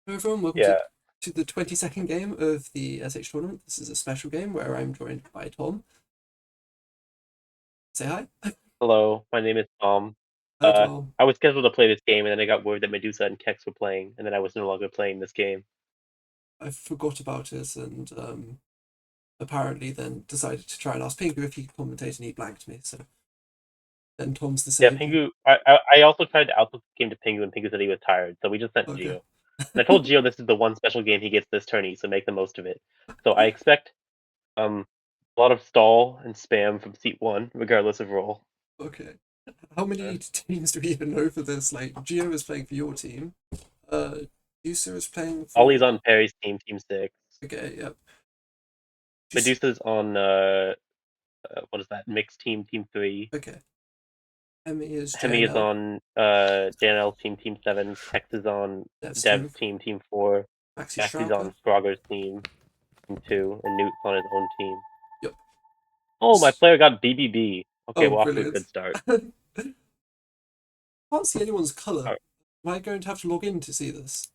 Hello everyone, welcome Yeah. to the 22nd game of the SH tournament. This is a special game where I'm joined by Tom. Say hi. Hello, my name is Tom. Hi Uh, Tom. I was scheduled to play this game, and then I got word that Medusa and Kex were playing, and then I was no longer playing this game. I forgot about it and apparently then decided to try and ask Pingu if he could commentate and he blanked me, so then Tom's the Yeah, saviour. Pingu. I also tried to outlook the game to Pingu, and Pingu said he was tired, so we just sent Okay. Geo. And I told Geo this is the one special game he gets this tourney, so make the most of it. So I expect a lot of stall and spam from seat one, regardless of role. Okay. How Uh, many teams do we even know for this? Like, Gio is playing for your team. Yusa is playing Ollie's for... on Perry's team, Team Six. Okay, yep. Medusa's on what is that? Mixed team, Team Three. Okay. Emmy is Hemi is JNL. on JNL's team, Team 7. Kex is on Dev's Dev's team. team, Team 4. Maxi Maxi's Strauker. on Frogger's team, Team 2. And Newt's on his own team. Yep. Oh, my player got BBB. Okay, Oh, we're off to a brilliant. good start. Can't see anyone's color. Alright. Am I going to have to log in to see this?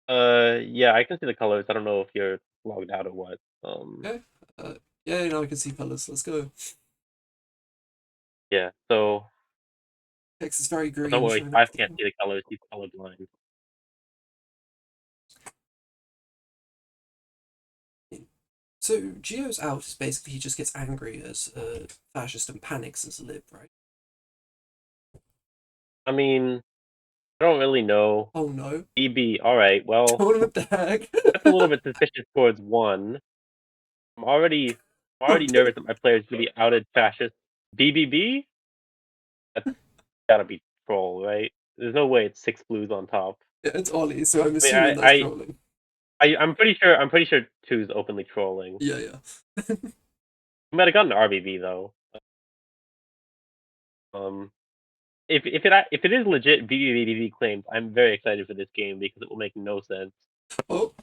Yeah, I can see the colors. I don't know if you're logged out or what. Okay. Yeah, now I can see colors. Let's go. Yeah, so Text is very don't green, worry, showing up Five the can't see the colors. He's colorblind. So Geo's out is basically he just gets angry as a fascist and panics as a lib, right? I mean, I don't really know. Oh no. BB, alright, well, Tournament tag. that's a little bit suspicious towards one. I'm already Okay. nervous that my player's gonna be outed fascist. BBB? That's gotta be troll, right? There's no way it's six blues on top. Yeah, it's Ollie, so I'm I mean, assuming that's trolling. I'm pretty sure two's openly trolling. Yeah, yeah. We might have gotten an RBB though. Um, if it is legit BBB claims, I'm very excited for this game because it will make no sense. Oh.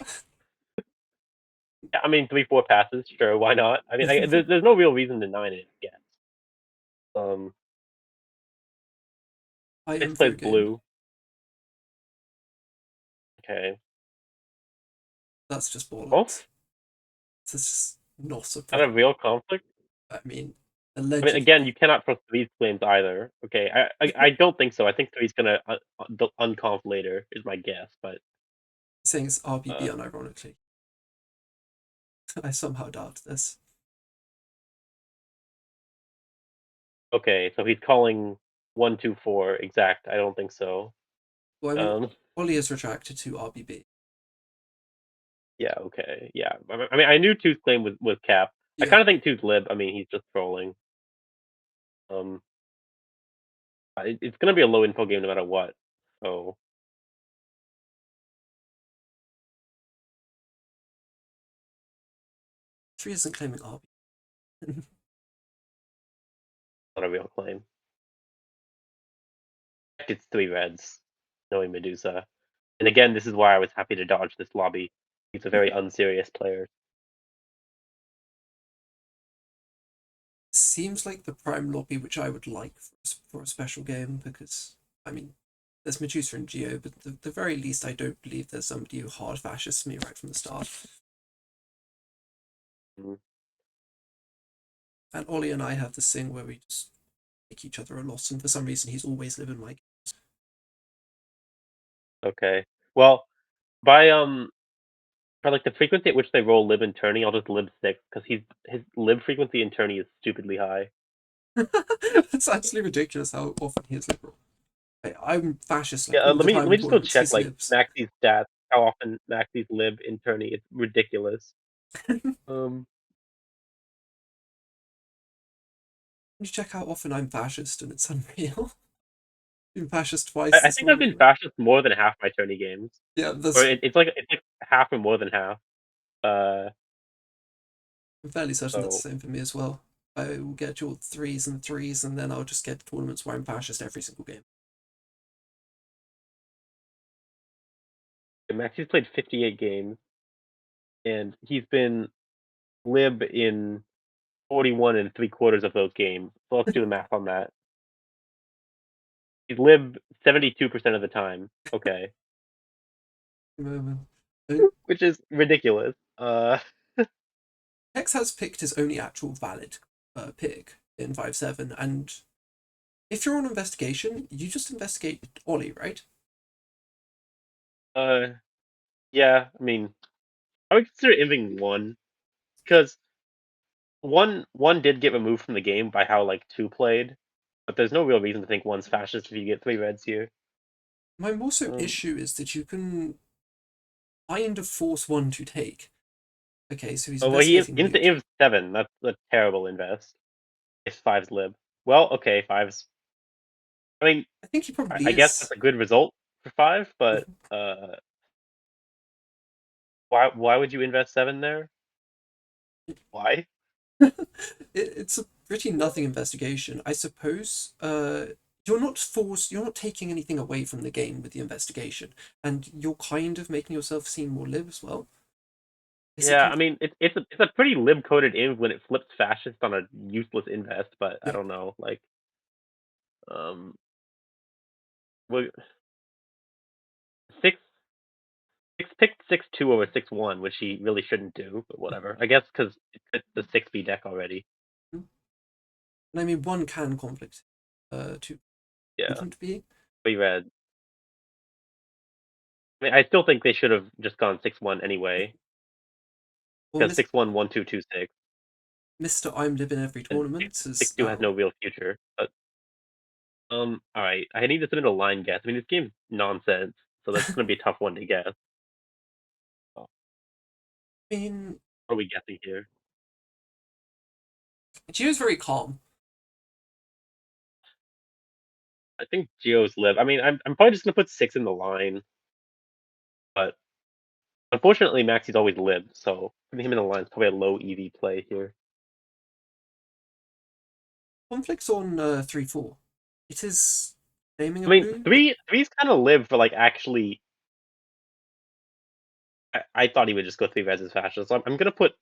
Yeah, I mean, 3-4 passes, sure, why not? I mean, there's no real reason to denying it yet. I This am plays through game. blue. Okay. That's just Oh, bollocks. This is just not a not a proper. real conflict. I mean, I mean, again, allegedly. you cannot trust these claims either. Okay, I don't think so. I think three's gonna unconf later is my guess, but Saying it's RBB uh, unironically. I somehow doubt this. okay. So he's calling 1-2-4 exact. I don't think so. Well, I mean, Um, Ollie is retracted to RBB. yeah, okay, yeah. I mean, I knew two's claim was cap. I Yeah. kind of think two's lib. I mean, he's just trolling. Um, it's gonna be a low info game no matter what. So Tree isn't claiming RBB. not a real claim. It's three reds, knowing Medusa. And again, this is why I was happy to dodge this lobby. He's a very unserious player. Seems like the prime lobby which I would like for a special game because, I mean, there's Medusa and Geo, but at the very least, I don't believe there's somebody who hard fascists me right from the start. Mm, And Ollie and I have this thing where we just like each other a lot, and for some reason, he's always living my games. okay. Well, by for like the frequency at which they roll lib and tourney, I'll just lib six because his lib frequency in tourney is stupidly high. It's actually ridiculous how often he is liberal. I'm fascist Yeah, like all the let time me in just go tournaments. check He's like libs. Maxi's stats, how often Maxi's lib in tourney. It's ridiculous. Um, You check how often I'm fascist, and it's unreal. Been fascist twice I this think I've been tournament. fascist more than half my tourney games, Yeah, or that's it's like half or more than half. Uh, I'm fairly certain that's so the same for me as well. I will get your threes and threes, and then I'll just get tournaments where I'm fascist every single game. Maxi's played 58 games, and he's been lib in 41 and three quarters of those games. So let's do the math on that. He's lib 72% of the time. Okay. moment. Uh, which is ridiculous. Hex has picked his only actual valid pick in 5-7, and if you're on investigation, you just investigate Ollie, right? uh, yeah. I mean, I would consider inving one because one did get removed from the game by how like two played, but there's no real reason to think one's fascist if you get three reds here. My more so Um, issue is that you can kind of force one to take. Okay, so he's oh well, he investigating into loot. inv seven. That's a terrible invest. If five's lib. Well, okay, five's. I mean, I think he I, probably I guess that's is. a good result for five, but uh, why would you invest seven there? Why? It's a pretty nothing investigation. I suppose you're not taking anything away from the game with the investigation, and you're kind of making yourself seem more live as well. Is it Yeah, I mean, it's a pretty lib coded inv when it flips fascist on a useless invest, but I yeah. don't know, like um, well, six six picked 6-2 over 6-1, which he really shouldn't do, but whatever. I guess because it's the 6B deck already. And I mean one can conflict two Yeah, shouldn't be. we read. I mean, I still think they should have just gone 6-1 anyway, Well because 6-1 1-2 2-6, Mr. I'm living every and tournament is 6-2 has now no real future. But all right, I need to submit a line guess. I mean, this game's nonsense, so that's gonna be a tough one to guess. Oh, I mean what are we guessing here? Gio's very calm. I think Geo's live. I mean, I'm probably just gonna put 6 in the line, but unfortunately, Maxi's always lived, so putting him in the line is probably a low EV play here. Conflicts on 3-4. It is naming a I mean, blue. three's kind of live for like actually. I thought he would just go three res as fashion, so I'm gonna put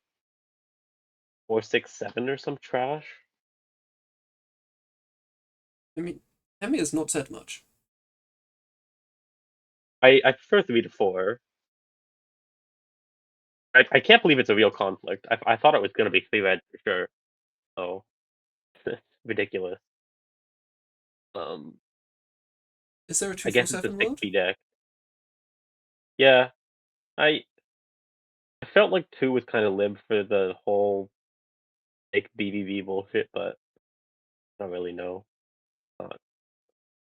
4-6-7 or some trash. I mean Emmy has not said much. I prefer 3 to 4. I can't believe it's a real conflict. I thought it was gonna be three red for sure. So ridiculous. Um, Is there a I two four guess it's a seven six world? B deck. Yeah, I I felt like two was kind of lib for the whole like BBB bullshit, but I don't really know. Not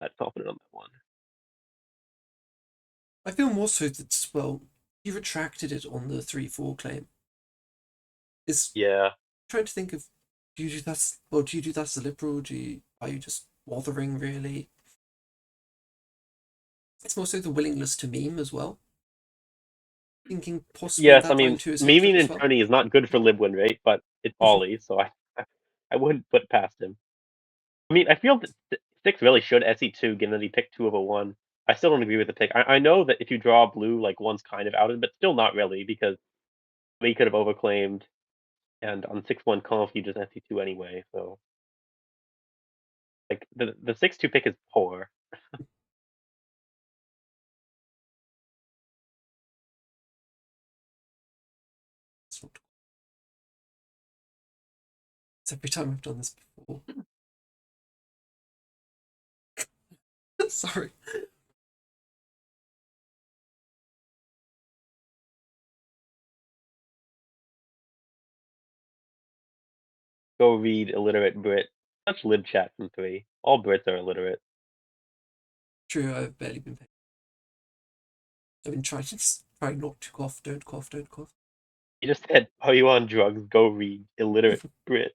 that confident on that one. I feel more so that, well, he retracted it on the 3-4 claim. Is Yeah, trying to think of, do you do that? Well, do you do that as a liberal? Are you just bothering really? It's more so the willingness to meme as well. Thinking possibly yes. I that line mean, two is Hitler memeing as and well. Tony is not good for lib win rate, but it's Ollie, so I wouldn't put past him. I mean, I feel that six really should SE2, given that he picked two of a one. I still don't agree with the pick. I know that if you draw blue, like one's kind of outed, but still not really because we could have overclaimed, and on 6-1 conf you just SE2 anyway. So like the 6-2 pick is poor. It's not. It's every time I've done this before. Sorry. Go read illiterate Brit. Such lib chat from three. All Brits are illiterate. True, I've barely been paying. I've been trying not to cough. Don't cough. Don't cough. You just said, "Are you on drugs? Go read illiterate Brit."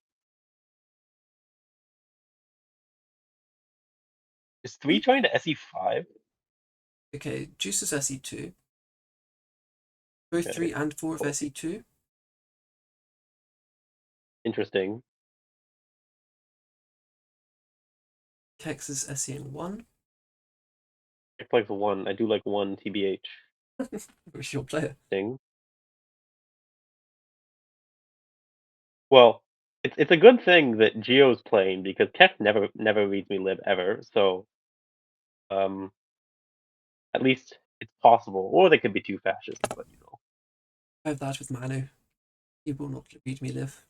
Is three trying to SE5? Okay, Juice is SE2. Both Okay, 3 and 4 of cool. SE2. Interesting. Kex is SE1. I play for one. I do like one TBH Who's your player? thing. Well, it's a good thing that Geo's playing because Keck never reads me lib ever. So um, at least It's possible, or they could be too fascist, but I have that with Manu. He will not read me live.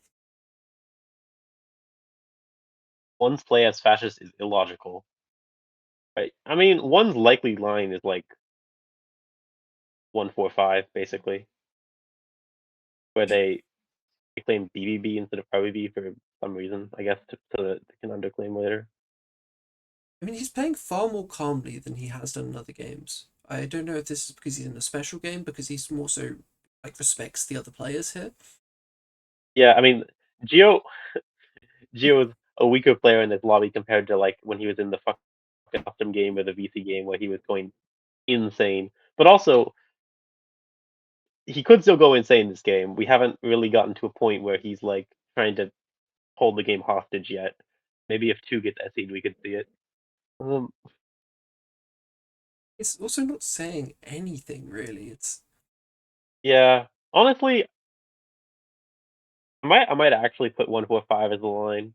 one's play as fascist is illogical, right? I mean, one's likely line is like 145 basically, where they claim BBB instead of ProBB for some reason, I guess, so that they can underclaim later. I mean, he's playing far more calmly than he has done in other games. I don't know if this is because he's in a special game, because he's more so like respects the other players here. Yeah, I mean, Geo Geo is a weaker player in this lobby compared to like when he was in the fucking custom game or the VC game where he was going insane. But also, he could still go insane this game. We haven't really gotten to a point where he's like trying to hold the game hostage yet. Maybe if two gets SE'd, we could see it. He's also not saying anything really. It's Yeah, honestly, I might actually put 145 as the line.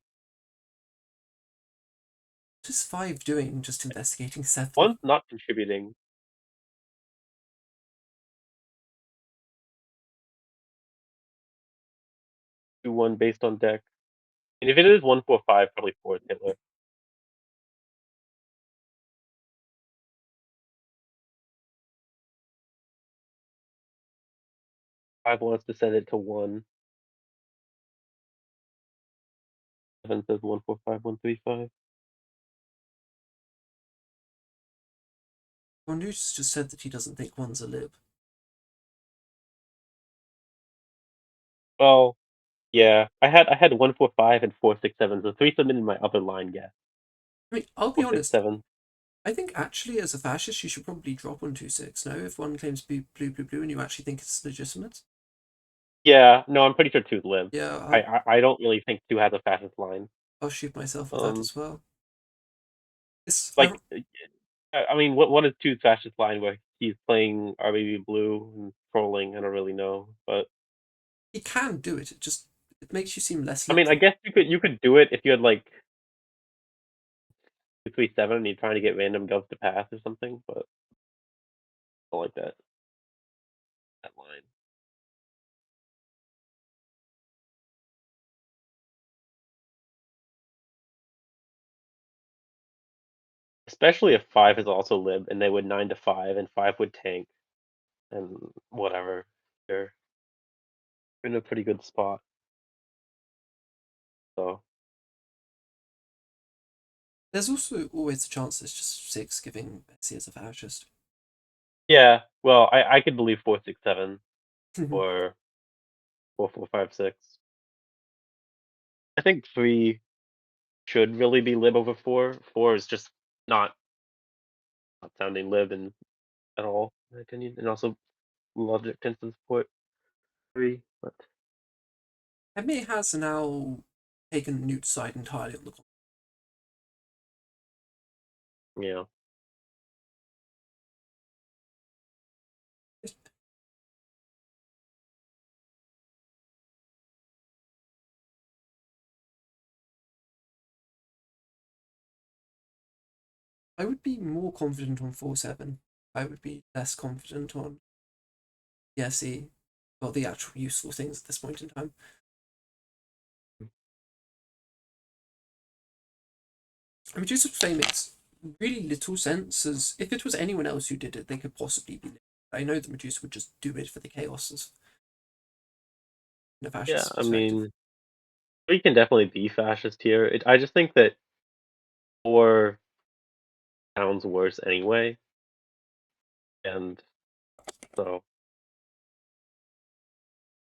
just five doing, just investigating seven. One's not contributing. 2-1 based on deck. And if it is 145, probably 4 is Hitler. Five wants to send it to 1. 7 says 145, 135. Cornelius just said that he doesn't think one's a lib. Well, yeah. I had 145 and 467, so 3 submitted my other line guess. I mean, I'll be honest. 467. I think actually, as a fascist, you should probably drop 126. No, if one claims blue, blue, blue, blue, and you actually think it's legitimate. Yeah, no, I'm pretty sure 2's live. Yeah, I don't really think 2 has a fascist line. I'll shoot myself with that as well. It's Like, I mean, what is 2's fascist line where he's playing RBB blue and trolling? I don't really know, but he can do it. It makes you seem less I mean, I liberal. guess you could do it if you had like 237 and you're trying to get random ghosts to pass or something, but I don't like that line. Especially if 5 is also lib and they would 9 to 5 and 5 would tank and whatever. They're in a pretty good spot. So There's also always a chance it's just six giving Betsy as a fascist. yeah, well, I could believe 467 or 4456. I think 3 should really be lib over 4. 4 is just not sounding lib at all, in my opinion. And also logic tends to support 3, but Emmy has now taken Newt's side entirely on the yeah. contest. I would be more confident on 4-7. I would be less confident on PSE, or the actual useful things at this point in time. I mean, Joseph Play makes really little sense, as if it was anyone else who did it, they could possibly be. I know that Medusa would just do it for the chaos in a Yeah, fascist I perspective. mean, we can definitely be fascist here. I just think that 4 sounds worse anyway, and so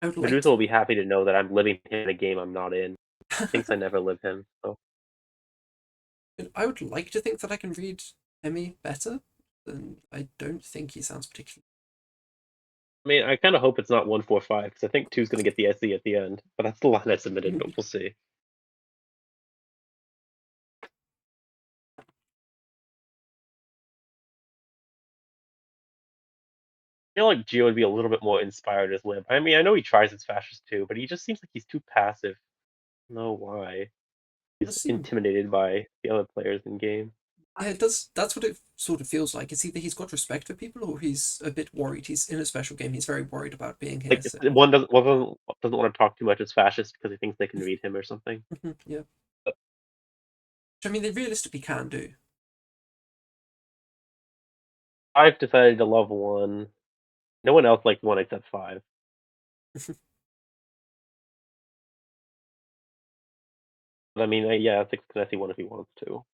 I would like Medusa will be happy to know that I'm living him in a game I'm not in. Thinks I never live him, so I would like to think that I can read Emmy better, and I don't think he sounds particularly. I mean, I kind of hope it's not 145 because I think 2's going to get the SE at the end, but that's the line I submitted. But we'll see. I feel like Gio would be a little bit more inspired as Lib. I mean, I know he tries his fascist too, but he just seems like he's too passive. I don't know why. He's Does seem intimidated by the other players in game. Yeah, it does. That's what it sort of feels like. It's either he's got respect for people or he's a bit worried. He's in a special game. He's very worried about being here. Like So one doesn't want to talk too much as fascist because he thinks they can read him or something. yeah, which I mean they realistically can do. I've decided to love one. No one else likes one except five. But I mean, yeah, six can see one if he wants to.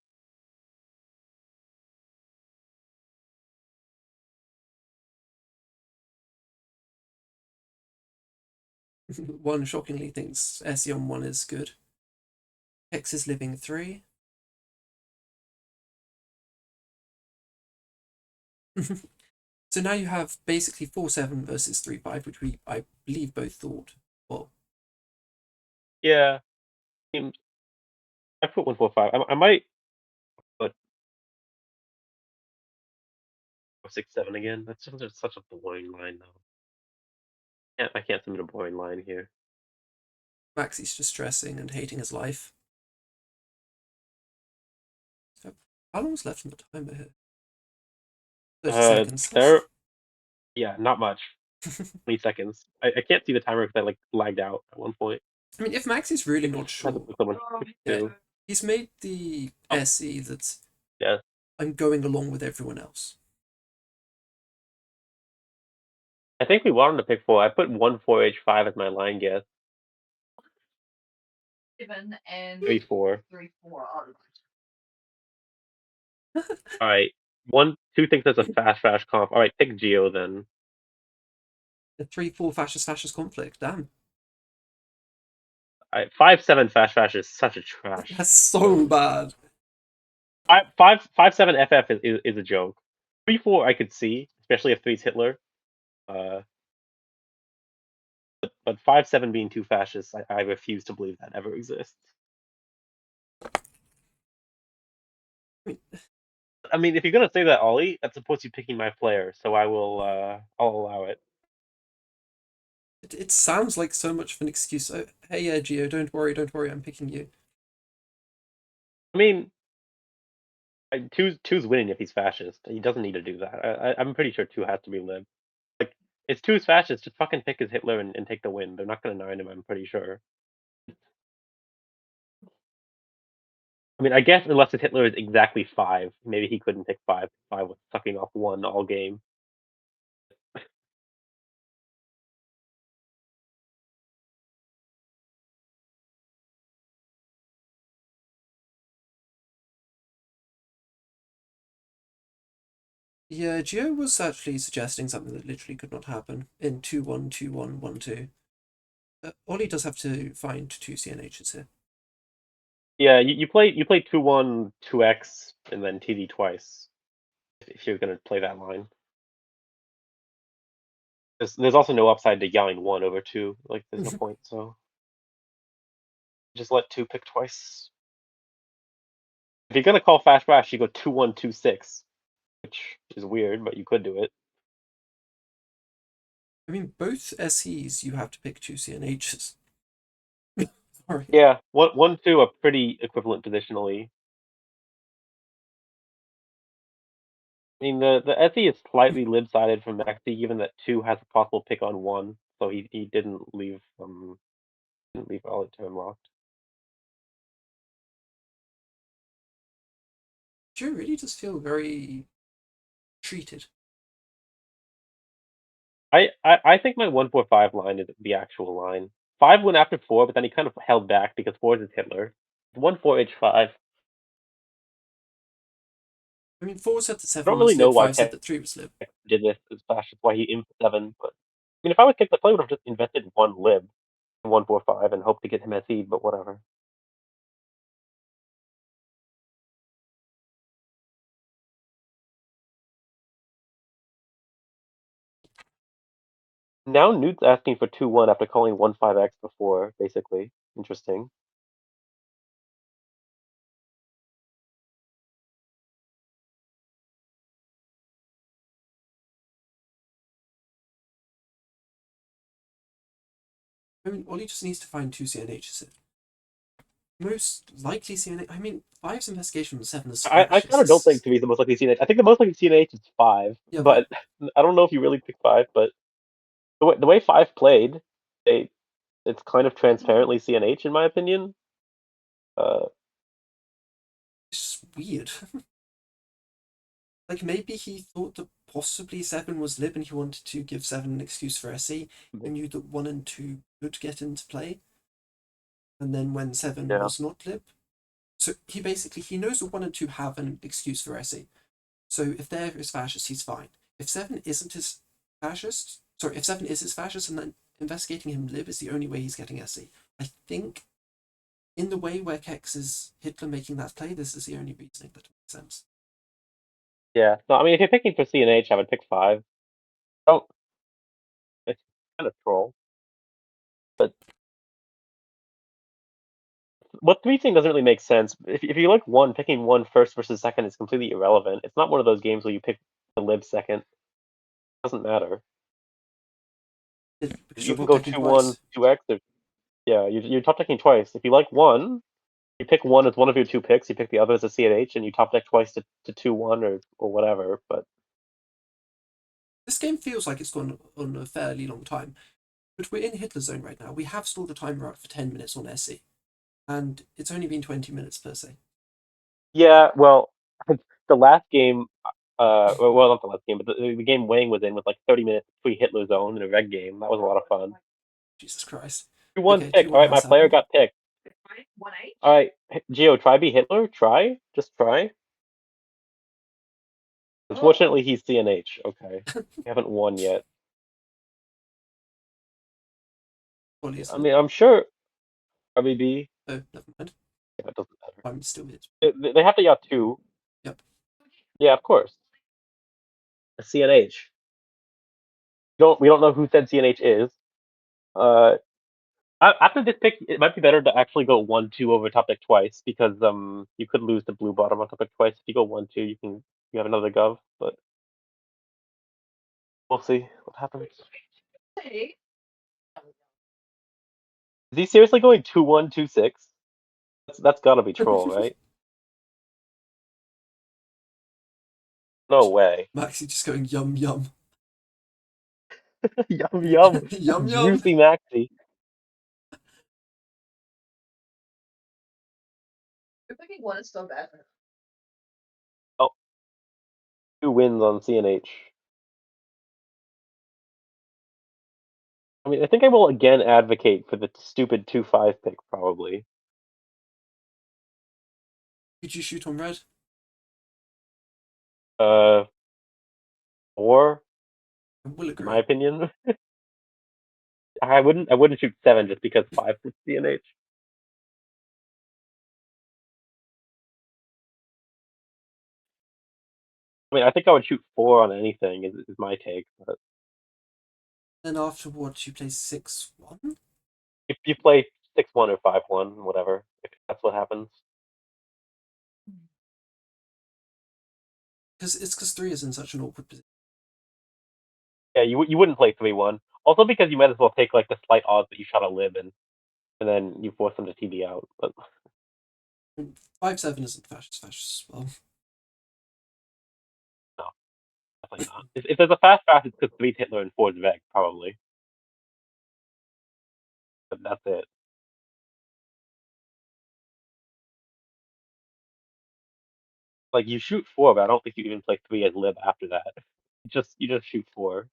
One shockingly thinks SE on one is good. X is living 3. So now you have basically 4-7 versus 3-5, which I believe both thought. Well, Yeah, I mean, I put 145. I might put 6-7 again. That's just such a boring line though. I can't submit a boring line here. Maxi's just stressing and hating his life. So, how long is left on the timer here? 30 seconds. There, yeah, not much. 20 seconds. I can't see the timer because I like lagged out at one point. I mean, if Maxi's really I not had to sure, put someone yeah, too. he's made the Oh, SE that yeah. I'm going along with everyone else. I think we wanted to pick four. I put 1-4H5 as my line guess. And 3-4. 3-4. All right. 2 thinks that's a fast comp. All right, pick Geo then. The 3-4 fascist conflict. Damn, 5-7 fast is such a trash. that's so bad. 5-7 FF is a joke. 3-4 I could see, especially if 3's Hitler. But 5-7 being too fascist, I refuse to believe that ever exists. I mean, if you're gonna say that, Ollie, that's supposed to be picking my player, so I'll allow it. It sounds like so much of an excuse. Oh, hey, Gio, don't worry, I'm picking you. I mean, two's winning if he's fascist. He doesn't need to do that. I'm pretty sure 2 has to be lib. Like, it's 2's fascist. Just fucking pick his Hitler and take the win. They're not gonna 9 him. I'm pretty sure. I mean, I guess unless his Hitler is exactly 5, maybe he couldn't pick 5. 5 was sucking off 1 all game. Yeah, Gio was actually suggesting something that literally could not happen in 2-1, 2-1, 1-2. Ollie does have to find 2 CNHs here. Yeah, you play 2-1, 2x, and then TD twice if you're gonna play that line. There's also no upside to yelling 1 over 2. Like, there's no point. So just let 2 pick twice. If you're gonna call fast rash, you go 2-1, 2-6, which is weird, but you could do it. I mean, both SEs you have to pick 2 CNHs. Sorry. Yeah, 1-2 are pretty equivalent positionally. I mean, the SE is slightly lib-sided from Maxi, given that 2 has a possible pick on 1, so he didn't leave all the term locked. Gio really does feel very treated. I think my 1-4-5 line is the actual line. 5 went after 4, but then he kind of held back because 4 is Hitler. 1-4H5. I mean, 4 said that I 7 don't really was know lib, why 5 said Tech that 3 was lib. did this as fast as why he imped 7, but I mean, if I was Tech, I probably would have just invested 1 lib, 1-4-5, and hoped to get him SE, but whatever. Now Newt's asking for 2-1 after calling 1-5x before, basically. Interesting. I mean, Ollie just needs to find 2 CNHs here. Most likely CNH. I mean, five's investigation from seven is I kind of don't think fascist. to be the most likely CNH. I think the most likely CNH is five, Yeah, but but I don't know if you really pick five. But the way five played, they it's kind of transparently CNH in my opinion. Uh, it's weird. Like maybe he thought that possibly seven was lib and he wanted to give seven an excuse for SE and knew that one and two could get into play. And then when seven yeah, was not lib, so he knows that one and two have an excuse for SE. So if they're his fascist, he's fine. If seven isn't his fascist, sorry, if seven is his fascist, and then investigating him lib is the only way he's getting SE. I think in the way where Kex is Hitler making that play, this is the only reasoning that makes sense. yeah. No, I mean if you're picking for CNH, I would pick five. Oh, it's kind of troll, but what three thing doesn't really make sense. If you like one, picking one first versus second is completely irrelevant. It's not one of those games where you pick the live second. It doesn't matter. Because You you're can top go decking 2-1, twice. 2x. Or, yeah, you're top decking twice. If you like one, you pick one as one of your two picks. You pick the other as a CNH, and you top deck twice to 2-1 or whatever. But This game feels like it's gone on a fairly long time, but we're in Hitler zone right now. We have stalled the timer out for 10 minutes on SE, and it's only been 20 minutes per se. yeah, well, the last game, well, not the last game, but the game Wang was in was like 30 minutes pre Hitler Zone in a reg game. That was a lot of fun. Jesus Christ. 2-1 Okay, pick. 2-1 All right, my has player happened. got picked. All right, Geo, try be Hitler. Try, just try. Unfortunately, he's CNH. Okay, we haven't won yet. Volley, I isn't it? mean, I'm sure RBB. Oh, never mind. Yeah, it doesn't matter. I'm still hit. They have to yacht two. Yep. Yeah, of course. A CNH. We don't know who said CNH is. Uh, after this pick, it might be better to actually go 1-2 over top deck twice because you could lose the blue bottom on top deck twice. If you go 1-2, you have another gov, but we'll see what happens. Is he seriously going 2-1, 2-6? That's gotta be troll, right? No way. Maxi just going yum yum. Yum yum. Yum yum. Juicy Maxi. Oh, 2 wins on CNH. I mean, I think I will again advocate for the stupid 2-5 pick, probably. Could you shoot on red? Uh, 4, I will in my agree. opinion. I wouldn't shoot 7 just because 5 is CNH. I mean, I think I would shoot 4 on anything, is my take. But Then afterwards you play 6-1? if you play 6-1 or 5-1, whatever, if that's what happens. Because 3 is in such an awkward position. Yeah, you wouldn't play 3-1. Also because you might as well take like the slight odds that you shot a lib and then you force them to TB out. But 5-7 isn't fascist as well. no, definitely not. If there's a fast pass, it's because 3's Hitler and 4's Veg, probably. But that's it. Like you shoot 4, but I don't think you even play 3 as lib after that. You just shoot 4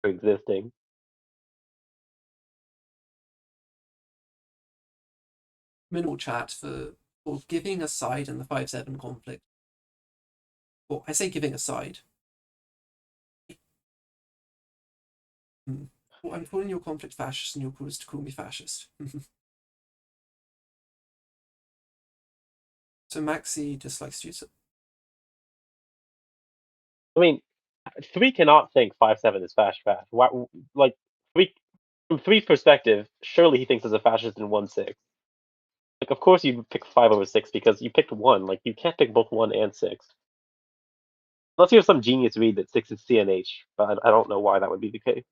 for existing. Minimal chat for giving a side in the 5-7 conflict. Well, I say giving a side. Well, I'm calling your conflict fascist and your call is to call me fascist. So Maxi dislikes Juicer. I mean, 3 cannot think 5-7 is fast. Why, like 3 from 3's perspective, surely he thinks as a fascist in 1-6. Like, of course you pick 5 over 6 because you picked 1. Like, you can't pick both 1 and 6. Unless you have some genius read that 6 is CNH, but I don't know why that would be the case.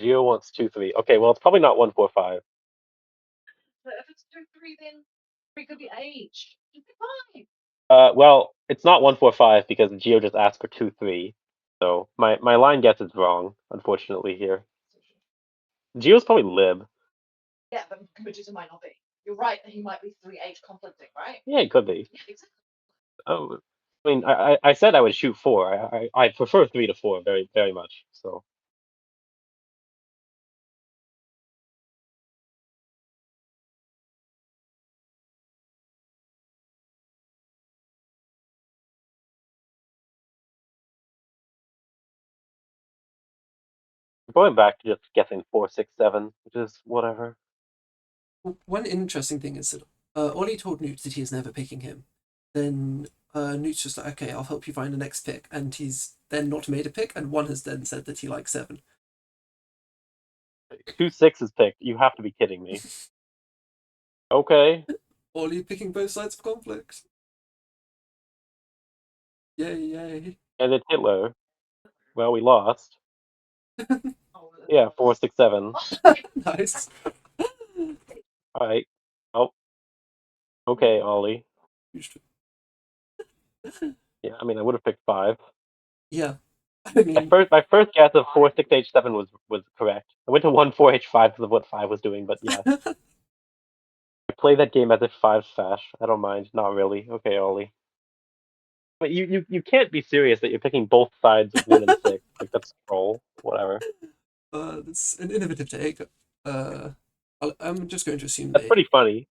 Gio wants 2-3. Okay, well it's probably not 1-4-5. But if it's 2-3, then 3 could be H. Just be fine. Well, it's not 1-4-5 because Gio just asked for 2-3. So my line guess is wrong, unfortunately here. Gio's probably lib. Yeah, but Vegeta might not be. You're right that he might be 3H conflicting, right? Yeah, it could be. Yeah, exactly. Oh, I mean, I said I would shoot 4. I prefer 3 to 4 very very much. So going back to just guessing 4-6-7, which is whatever. One interesting thing is that Ollie told Newt that he is never picking him. Then Newt's just like, okay, I'll help you find the next pick. And he's then not made a pick, and one has then said that he likes 7. 2-6 is picked. You have to be kidding me. Okay. Ollie picking both sides of conflict. Yay, yay. And it's Hitler. Well, we lost. Oh, Yeah, 4-6-7. Nice. All right. Oh. Okay, Ollie. Yeah, I mean, I would have picked 5. Yeah. I mean, My first guess of 4-6-H7 was correct. I went to 1-4-H5 because of what 5 was doing, but yeah. I play that game as if 5's fash. I don't mind. Not really. Okay, Ollie. But you can't be serious that you're picking both sides of 1 and 6. Like, that's troll. Whatever. that's an innovative take. I'm just going to assume That's pretty funny.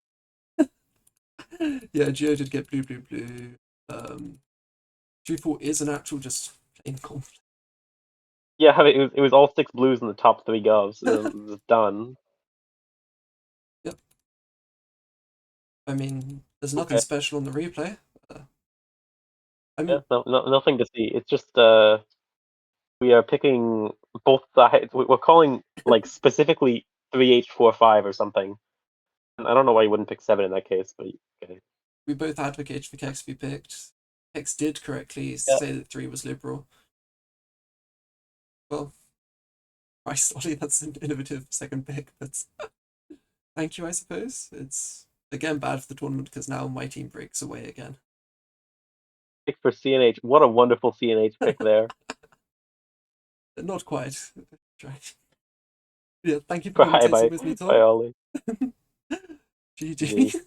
yeah, Geo did get blue, blue, blue. 2-4 is an actual just plain conflict. Yeah, I mean, it was all 6 blues in the top 3 govs. It was done. Yep. I mean, there's nothing special on the replay. I mean, Yeah, nothing to see. It's just we are picking both sides. We're calling like specifically 3H45 or something. I don't know why you wouldn't pick 7 in that case, but okay. we both advocated for Kex to be picked. Kex did correctly say that 3 was liberal. Well, Christ, Ollie, that's an innovative second pick. That's thank you, I suppose. It's again bad for the tournament because now my team breaks away again. Pick for CNH. What a wonderful CNH pick there. Not quite. Yeah, thank you for Bye, commentating with me, Tom. bye, Ollie. GG.